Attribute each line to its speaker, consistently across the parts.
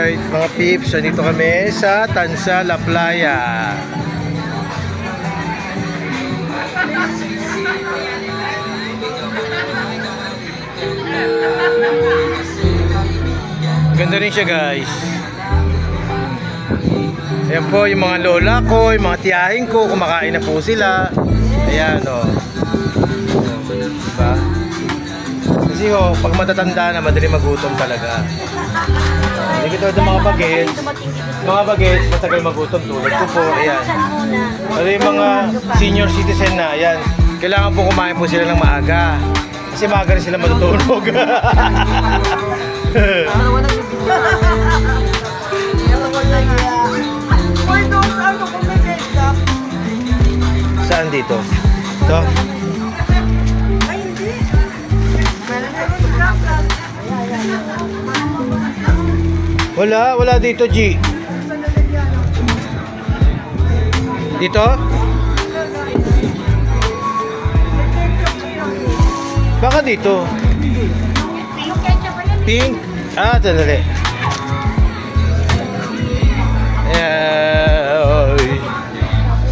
Speaker 1: Alright, mga peeps, nandito kami sa Tansa, La Playa. Ganda rin siya, guys. Ayan po yung mga lola ko, yung mga tiyahin ko, kumakain na po sila. Ayan, o. Diba? Kasi ho, pag matatanda na, madali magutom talaga. Hindi ko ng mga bagets. Mga bagets, matagal magutom tulad ko po. Ayan. Pero yung mga senior citizen na, ayan. Kailangan po kumain po sila ng maaga. Kasi maaga rin sila matutulog. Saan dito? Ito?
Speaker 2: Ay, hindi.
Speaker 1: Wala dito, G. Dito? Baka dito. Pink? Ah, sandali.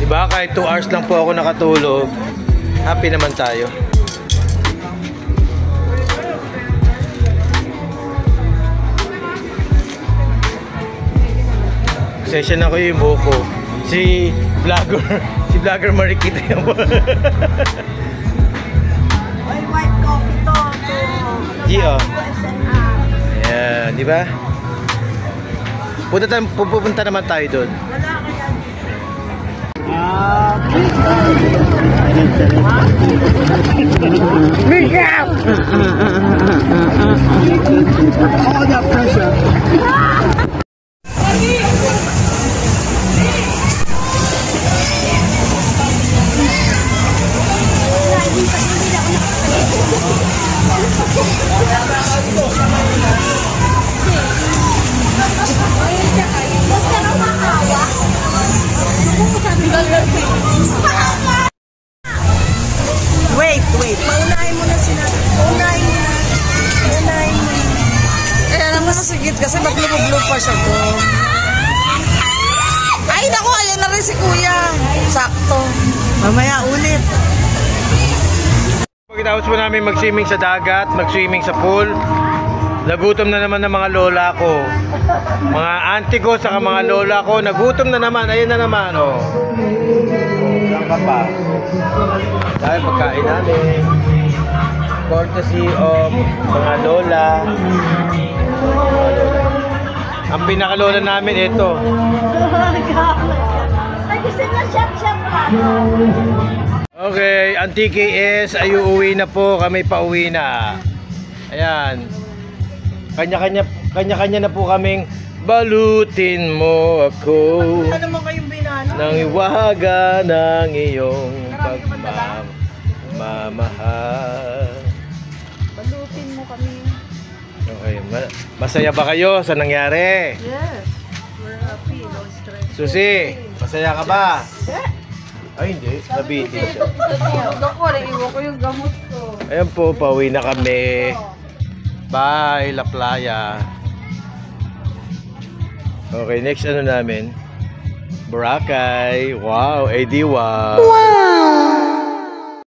Speaker 1: Diba, kahit 2 hours lang po ako nakatulog, happy naman tayo. Session ako yung buko. Si vlogger Marikita yan po.
Speaker 2: Ay, white coffee to.
Speaker 1: Gio. Ayan, di ba? Pupunta naman tayo doon.
Speaker 2: Wala kaya.
Speaker 1: Miguel!
Speaker 2: All that pressure. Wait. Paunahin mo na sila. Paunahin mo na. Kaya naman nasigit kasi maglubog-lub pa siya doon. Ay, naku, ayan na rin si Kuya. Sakto. Mamaya ulit.
Speaker 1: Pagkatapos po namin mag-swimming sa dagat, mag-swimming sa pool, nagutom na naman ng mga lola ko. Mga auntie ko, saka mga lola ko, nagutom na naman. Ayun na naman, oh. Saan ka pa? Dahil pagkain namin. Courtesy of mga lola. Ang pinakalola namin, ito.
Speaker 2: Ay, gusto na shot-shot pa.
Speaker 1: Okay, ang TKS ay uuwi na po, kami pauwi na. Ayan. Kanya-kanya na po kaming balutin mo ako.
Speaker 2: Ano naman kayong binano?
Speaker 1: Nang iwaga ng iyong pagmamahal.
Speaker 2: Balutin mo kami.
Speaker 1: Okay, masaya ba kayo sa nangyari?
Speaker 2: Yes. We're happy. No stress.
Speaker 1: Susi, masaya ka ba? Ay, hindi. Nabitin siya.
Speaker 2: Ako, naiwan ko yung gamot ko.
Speaker 1: Ayan po, pauwi na kami. Bye, La Playa. Okay, next ano namin? Boracay. Wow, AD wow.